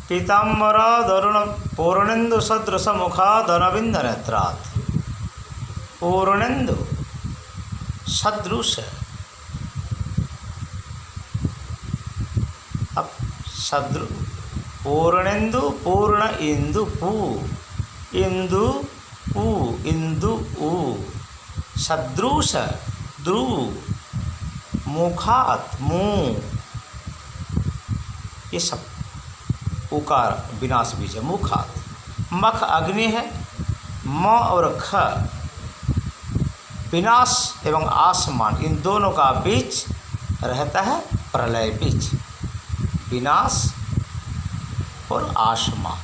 पीताम्बर दरुण पूर्णेन्दु सदृश मुखादरविंद नेत्रात्। पूर्णेन्दु सदृश, अब सदृ पूर्णेन्दु पूर्ण इंदु पू, इंदु ऊ, इंदु ऊ, सदृश द्रु, मुखात मुँह, ये सब उकार विनाश बीज है। मुखात, मख अग्नि है, म और ख विनाश एवं आसमान, इन दोनों का बीच रहता है प्रलय बीज, विनाश और आसमान।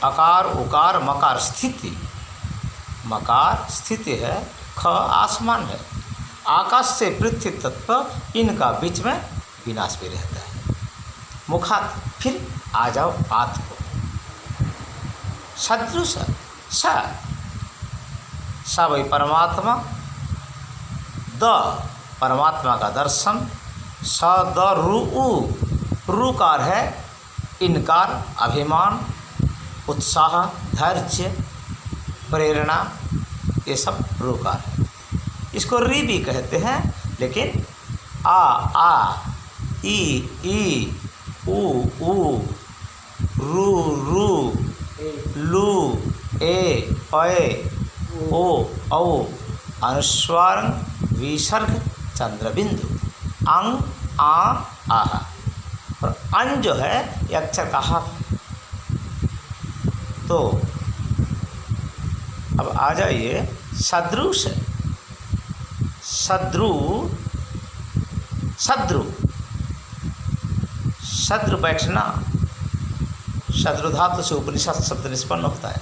अकार उकार मकार स्थिति, मकार स्थिति है, ख आसमान है, आकाश से पृथ्वी तत्व इनका बीच में विनाश भी रहता है। मुखात, फिर आ जाओ आत को, सदृश स वही परमात्मा, द परमात्मा का दर्शन, स द रु रुकार है इनकार, अभिमान, उत्साह, धैर्य, प्रेरणा, ये सब रुकार है। इसको री भी कहते हैं, लेकिन आ ई उ रू लू ए ओ औ अनुस्वार विसर्ग चंद्रबिंदु, अंग आ आह, और अन जो है ये अक्षर का हाथ। तो अब आ जाइए सदृश, सद्रु सद्रु सद्रु बैठना, सद्रु धातु से उपनिषद शब्द निष्पन्न होता है।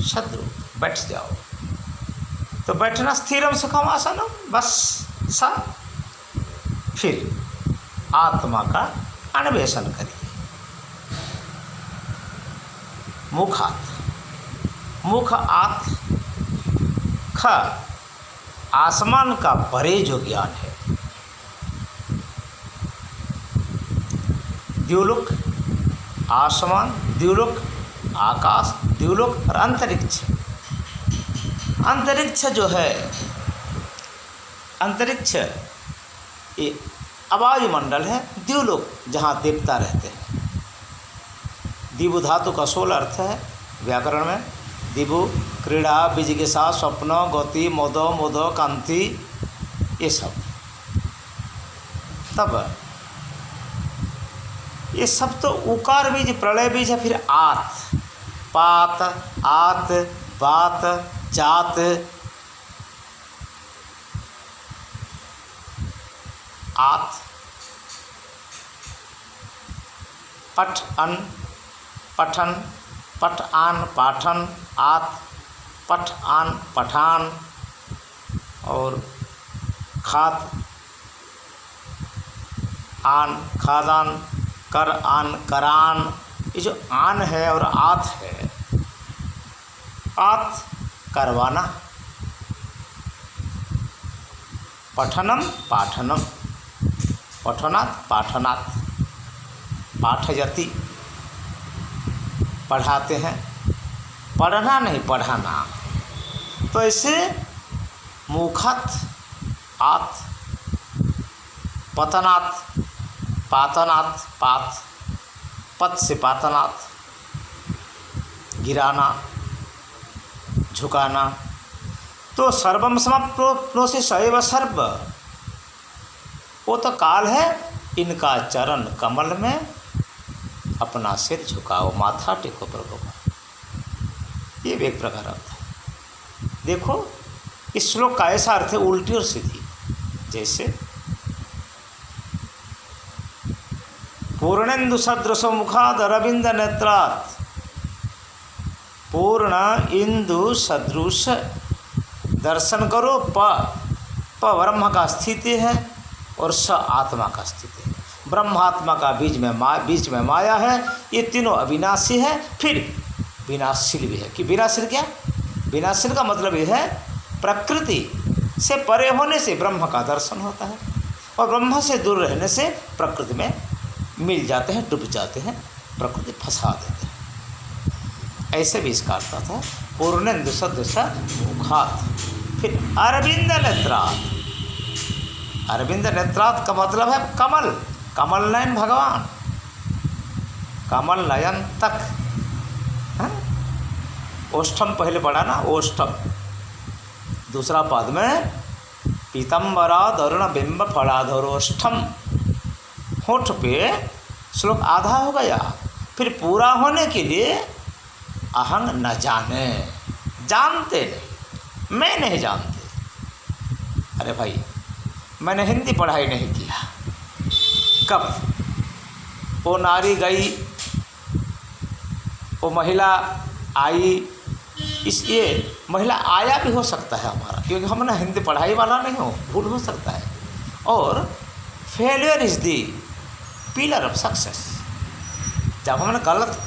सद्रु बैठ जाओ, तो बैठना स्थिरम सुखम आसनम, बस सा। फिर आत्मा का अन्वेषण करिए। मुखात, मुख आत, ख आसमान का परे जो ज्ञान है, द्युलोक आसमान, द्युलोक आकाश, द्युलोक और अंतरिक्ष। अंतरिक्ष जो है, अंतरिक्ष ये वायुमंडल है, द्युलोक जहाँ देवता रहते हैं। दिवु धातु का 16 अर्थ है व्याकरण में। दिवु क्रीड़ा, विजिज्ञासा, स्वप्न, गति, मोद, मोद, कांति, ये सब। तब ये सब तो उकार बीज, प्रलय बीज है। फिर आत, पात, आत, बात, जात, आत, पठ अन, पठन, पठ आन, पाठन, आत, पठ आन, पठान, और खात आन, खादान, कर आन, करान। ये जो आन है और आत है, आत करवाना, पठनम पाठनम, पठनात् पाठनात्, पाठयति पढ़ाते हैं, पढ़ना नहीं पढ़ाना। तो ऐसे मुखत आत, पतनात् पातनात्, पात पत से पातनात्, गिराना, झुकाना। तो सर्वम समाप्नो से सैव सर्व, वो तो काल है, इनका चरण कमल में अपना सिर झुकाओ, माथा टेको प्रभु का। ये भी एक प्रकार अर्थ है। देखो इस श्लोक का ऐसा अर्थ है उल्टी और सीधी। जैसे पूर्णेन्दु सदृश मुखाद अरविंद नेत्रात्, पूर्ण इंदु सदृश, दर्शन करो। प ब्रह्म का स्थिति है और स आत्मा का स्थिति है। ब्रह्मात्मा का बीच में माया है। ये तीनों अविनाशी है, फिर विनाशील भी है। कि विनाशील क्या? विनाशील का मतलब यह है प्रकृति से परे होने से ब्रह्म का दर्शन होता है। और ब्रह्म से दूर रहने से प्रकृति में मिल जाते हैं, डूब जाते हैं, प्रकृति फंसा देते हैं। ऐसे भी इसका अर्थ था पूर्णेन्दु सदृश मुखात। फिर अरविंद नेत्रात्, अरविंद नेत्रात् का मतलब है कमल, कमल नयन भगवान, कमल नयन तक। ओष्ठम पहले पढ़ा ना, ओष्ठम। दूसरा पद में पीतम्बरा दरुण बिंब फलाधरोष्ठम, होठ पे श्लोक आधा हो गया। फिर पूरा होने के लिए अहंग न जाने, जानते नहीं, मैं नहीं जानते। अरे भाई मैंने हिंदी पढ़ाई नहीं किया, कब वो नारी गई, वो महिला आई, इसलिए महिला आया भी हो सकता है हमारा, क्योंकि हम ना हिंदी पढ़ाई वाला नहीं हो, भूल हो सकता है। और failure is the pillar of success. जब हमने गलत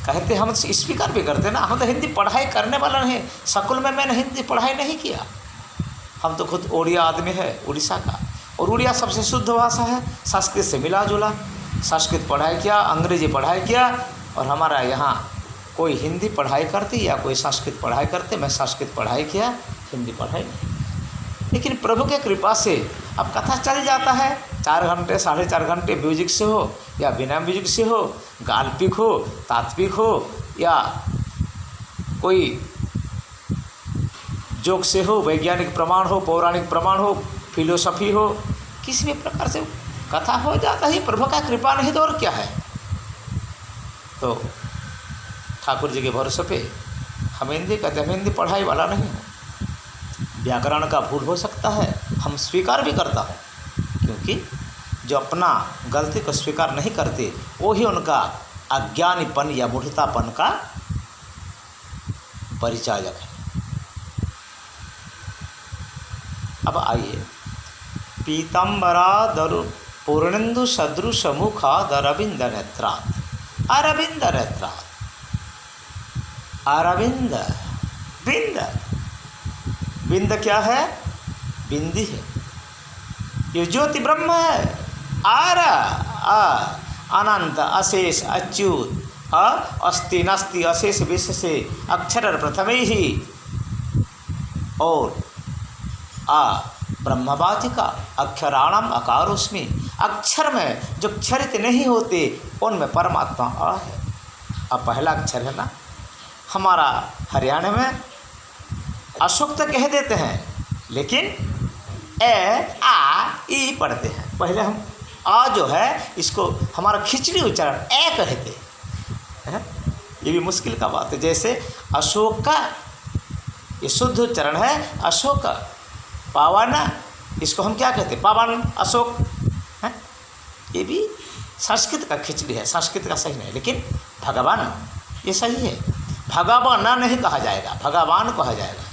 कहते, हम स्वीकार भी करते ना, हम तो हिंदी पढ़ाई करने वाला नहीं, स्कूल में मैंने हिंदी पढ़ाई नहीं किया। हम तो खुद ओडिया आदमी है, उड़ीसा का, और उड़िया सबसे शुद्ध भाषा है, संस्कृत से मिला जुला। संस्कृत पढ़ाई किया, अंग्रेजी पढ़ाई किया, और हमारा यहाँ कोई हिंदी पढ़ाई करती या कोई संस्कृत पढ़ाई करते। मैं संस्कृत पढ़ाई किया, हिंदी पढ़ाई नहीं। लेकिन प्रभु के कृपा से अब कथा चल जाता है, 4 घंटे 4.5 घंटे म्यूजिक से हो या बिना म्यूजिक से हो, गाल्पिक हो, तात्विक हो, या कोई जोक से हो, वैज्ञानिक प्रमाण हो, पौराणिक प्रमाण हो, फिलोसफी हो, किसी भी प्रकार से कथा हो जाता है। प्रभु का कृपा नहीं तो और क्या है। तो ठाकुर जी के भरोसे पे हम हिंदी कहते हैं, हिंदी पढ़ाई वाला नहीं हूँ। व्याकरण का भूल हो सकता है, हम स्वीकार भी करता हूँ, क्योंकि जो अपना गलती को स्वीकार नहीं करते वो ही उनका अज्ञानीपन या मूढ़तापन का परिचायक है। अब आइए, पीताम्बरा दरु पूर्णेन्दु सदृश मुखात् अरविंद नेत्रात्, अरविंद नेत्रात्, अरविंद, बिंद, बिंद क्या है? बिंदी है, ये ज्योति ब्रह्म है। आर अनंत अशेष अच्युत अस्ति नस्ति अशेष विश्व से अक्षर प्रथमे ही, और ब्रह्मवाचिका अक्षराणाम अकारोस्मि, अक्षर में जो क्षरित नहीं होते उनमें परमात्मा आ है। अब पहला अक्षर है ना, हमारा हरियाणा में अशोक तो कह देते हैं, लेकिन ए आ ई पढ़ते हैं। पहले हम आ जो है इसको हमारा खिचड़ी उच्चारण ए कहते हैं। ये भी मुश्किल का बात है। जैसे अशोक का ये शुद्ध उच्चारण है अशोक, पावन इसको हम क्या कहते हैं? पावन अशोक है। ये भी संस्कृत का खिचड़ी है, संस्कृत का सही नहीं, लेकिन भगवान ये सही है। भगवाना नहीं कहा जाएगा, भगवान कहा जाएगा।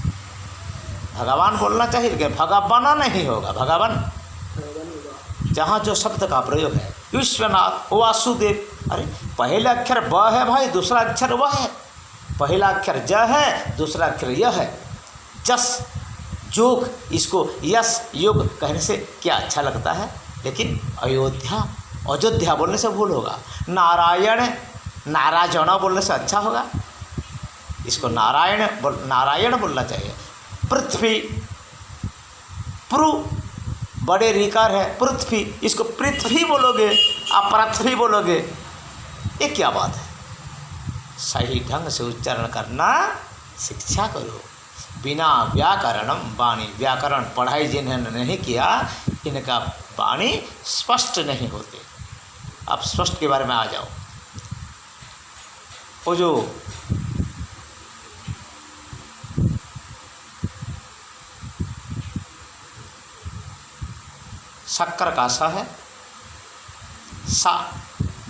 भगवान बोलना चाहिए, लेकिन भगवाना नहीं होगा, भगवान। जहाँ जो शब्द का प्रयोग है, विश्वनाथ, वासुदेव। अरे पहला अक्षर ब है भाई, दूसरा अक्षर व है। पहला अक्षर ज है, दूसरा अक्षर य है। जस जोग, इसको यस योग कहने से क्या अच्छा लगता है, लेकिन अयोध्या अयोध्या बोलने से भूल होगा। नारायण नारायण बोलने से अच्छा होगा, इसको नारायण बोलना चाहिए। पृथ्वी, प्रु बड़े रिकार है, पृथ्वी, इसको पृथ्वी बोलोगे, आप पृथ्वी बोलोगे, ये क्या बात है? सही ढंग से उच्चारण करना शिक्षा करो। बिना व्याकरणम वाणी, व्याकरण पढ़ाई जिन्होंने नहीं किया, इनका वाणी स्पष्ट नहीं होते। अब स्पष्ट के बारे में आ जाओ। वो जो शक्कर का सा है, सा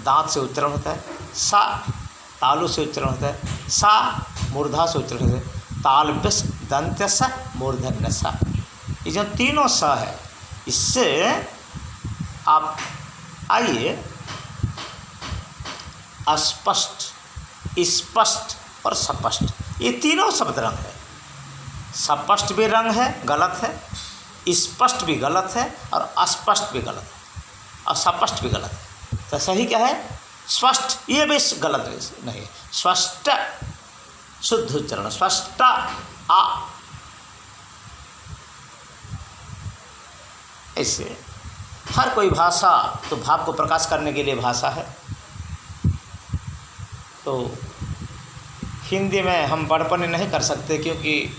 दांत से उच्चारण होता है, सा तालु से उच्चारण होता है, सा मूर्धा से उच्चारण होता है, तालव्यस दंत्यस मूर्धन्य सा। ये जो तीनों सा है, इससे आप आइए अस्पष्ट, स्पष्ट और स्पष्ट, ये तीनों शब्द रंग है। स्पष्ट भी रंग है, गलत है, स्पष्ट भी गलत है और अस्पष्ट भी गलत है और स्पष्ट भी गलत है। तो सही क्या है? स्पष्ट, ये भी गलत नहीं है। स्पष्ट शुद्ध उच्चारण, स्पष्ट आ। ऐसे हर कोई भाषा तो भाव को प्रकाश करने के लिए भाषा है। तो हिंदी में हम बड़पने नहीं कर सकते, क्योंकि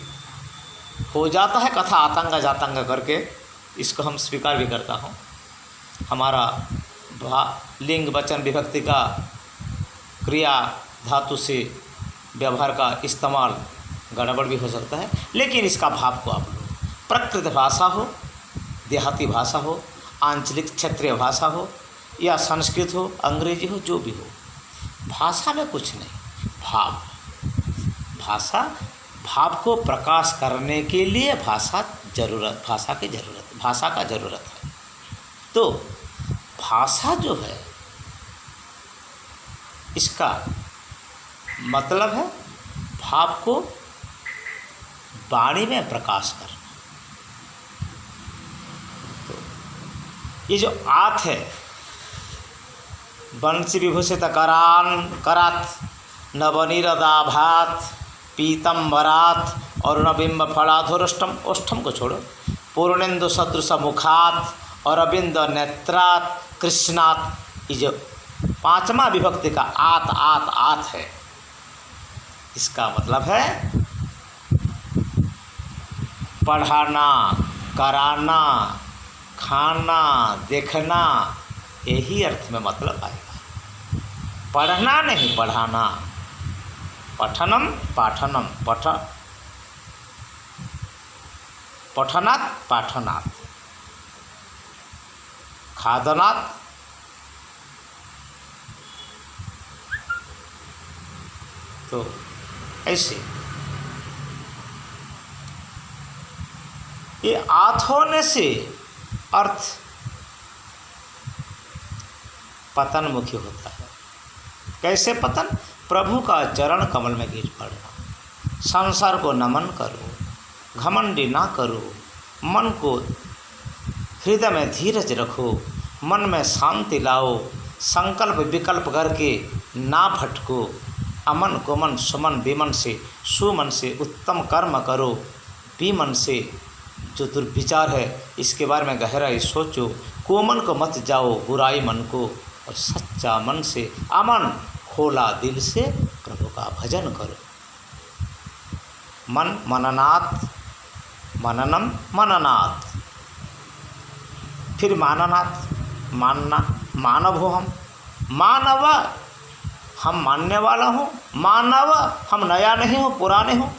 हो जाता है कथा आतंगा जातंगा करके, इसको हम स्वीकार भी करता हूँ। हमारा लिंग वचन विभक्ति का क्रिया धातु से व्यवहार का इस्तेमाल गड़बड़ भी हो सकता है, लेकिन इसका भाव को आप लो। प्रकृत भाषा हो, देहाती भाषा हो, आंचलिक क्षेत्रीय भाषा हो या संस्कृत हो, अंग्रेजी हो, जो भी हो, भाषा में कुछ नहीं, भाव। भाषा भाव को प्रकाश करने के लिए भाषा का ज़रूरत है। तो भाषा जो है, इसका मतलब है भाव को वाणी में प्रकाश करना। तो ये जो आत है, वंशी विभूषित करात नवनिरदाभात पीतम्बरात अरुणबिंब फलाधोरष्टम, ओष्ठम को छोड़ो, पूर्णेन्दु सदृश मुखात अरविंद नेत्रात कृष्णात। ये जो पांचवा विभक्ति का आत आत आत है, इसका मतलब है पढ़ाना, कराना, खाना, देखना, यही अर्थ में मतलब आएगा। पढ़ना नहीं, पढ़ाना। पठनम पाठनम, पठनात् पाठनात्, खादनात्। तो ऐसे ये आत होने से अर्थ पतनमुखी होता है। कैसे पतन? प्रभु का चरण कमल में गिर पड़ना। संसार को नमन करो, घमंडी ना करो, मन को हृदय में धीरज रखो, मन में शांति लाओ, संकल्प विकल्प करके ना भटको, अमन कोमन सुमन विमन से, सुमन से उत्तम कर्म करो, विमन से जो दुर्विचार है इसके बारे में गहराई सोचो, कोमन को मत जाओ बुराई मन को, और सच्चा मन से अमन खोला दिल से प्रभु का भजन करो। मन मननात्, मननम मननात्, फिर माननात्, मानना, मानव हो हम, मानव हम मानने वाला हूँ, मानव हम नया नहीं हो, पुराने हो,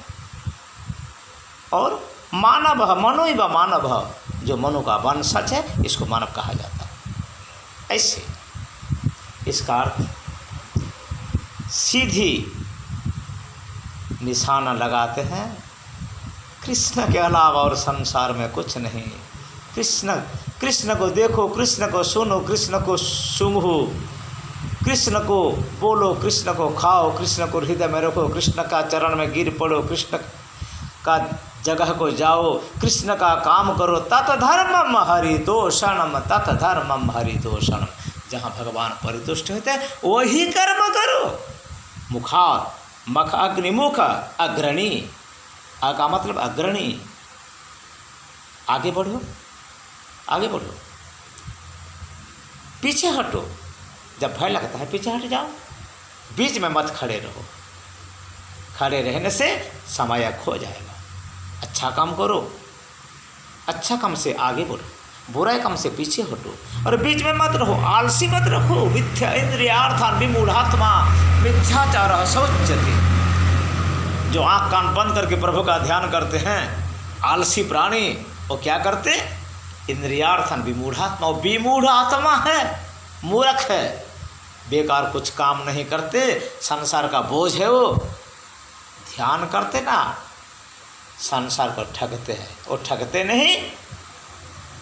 और मानव मनोइव मानव, जो मनु का वंशज है, इसको मानव कहा जाता है। ऐसे इसका अर्थ सीधी निशाना लगाते हैं, कृष्ण के अलावा और संसार में कुछ नहीं। कृष्ण को देखो, कृष्ण को सुनो, कृष्ण को सूंघो, कृष्ण को बोलो, कृष्ण को खाओ, कृष्ण को हृदय में रखो, कृष्ण का चरण में गिर पड़ो, कृष्ण का जगह को जाओ, कृष्ण का काम करो। तत् धर्मम हरितोषणम, तत् धर्मम हरितोषणम, जहाँ भगवान परितुष्ट होते हैं वही कर्म करो। मुखार मख अग्निमुख अग्रणी, का मतलब अग्रणी, आगे बढ़ो, आगे बढ़ो, पीछे हटो, जब भय लगता है पीछे हट जाओ, बीच में मत खड़े रहो। खड़े रहने से समय खो जाएगा। अच्छा काम करो, अच्छा काम से आगे बढ़ो, बुराई काम से पीछे हटो, और बीच में मत रहो, आलसी मत रखो। मिथ्या इंद्रियार्थान विमूढ़ात्मा मिथ्याचार शौच्यते, जो आँख कान बंद करके प्रभु का ध्यान करते हैं, आलसी प्राणी, वो क्या करते? इंद्रियार्थान विमूढ़ात्मा, वो विमूढ़ आत्मा है, मूर्ख है, बेकार कुछ काम नहीं करते, संसार का बोझ है वो। ध्यान करते ना, संसार को ठगते हैं, वो ठगते नहीं,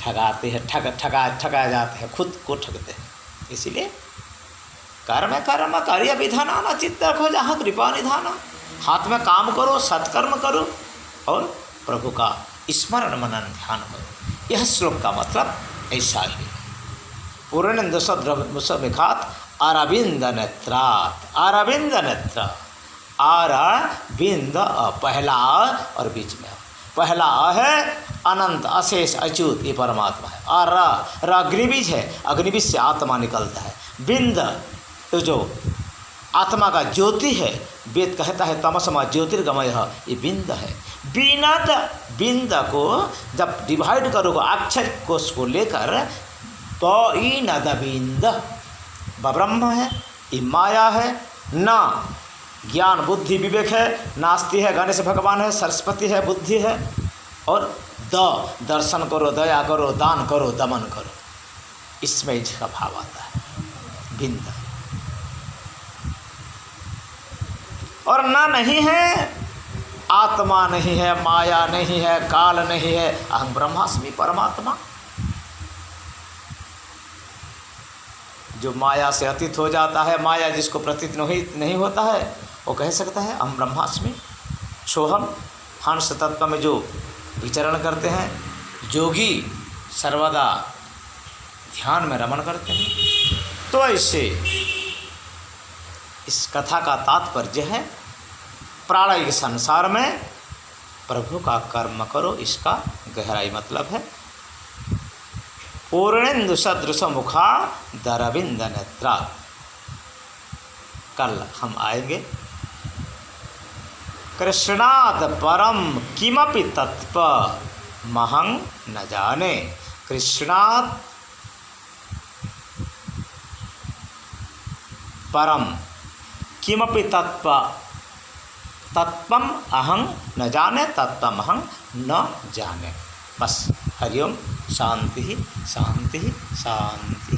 ठगाते हैं, ठगा जाते हैं, खुद को ठगते हैं। इसीलिए कर्म कर्म कार्य विधाना चित्त रखो जहाँ कृपा निधाना, हाथ में काम करो, सत्कर्म करो, और प्रभु का स्मरण मनन ध्यान करो। यह श्लोक का मतलब ऐसा ही। पूर्णेन्दु सदृशमुखात् अरविंद नेत्रात्, अरविंद नेत्र, अरविंद पहला और बीच में पहला है अनंत अशेष अच्युत, ये परमात्मा है। और र अग्निबीज है, अग्निबीज से आत्मा निकलता है। बिंद तो जो आत्मा का ज्योति है, वेद कहता है तमसमा ज्योतिर्गमय, ये बिंद है। बिनद, बिंद को जब डिवाइड करोगे अक्षर कोश को लेकर तो ई नद बिंद ब्रह्म है, ये माया है। न ज्ञान बुद्धि विवेक है, नास्ति है, गणेश भगवान है, सरस्वती है, बुद्धि है। और द दर्शन करो, दया करो, दान करो, दमन करो, इसमें इसका भाव आता है बिंद। और न नहीं है, आत्मा नहीं है, माया नहीं है, काल नहीं है, अहं ब्रह्मास्मि परमात्मा। जो माया से अतीत हो जाता है, माया जिसको प्रतीत नहीं होता है, वो कह सकता है अहं ब्रह्मास्मि। सोहम हंस तत्व में जो विचरण करते हैं योगी, सर्वदा ध्यान में रमण करते हैं। तो ऐसे इस कथा का तात्पर्य है प्राणिक संसार में प्रभु का कर्म करो, इसका गहराई मतलब है। पूर्णेन्दु सदृश मुखा दरविंद नेत्रा। कल हम आएंगे कृष्णात् परम किमपि तत्व महं न जाने। कृष्णात् परम किमपि तत्व तत्वम अहं न जाने, तत्वम अहं न जाने। बस हरिओम, शांति शांति शांति।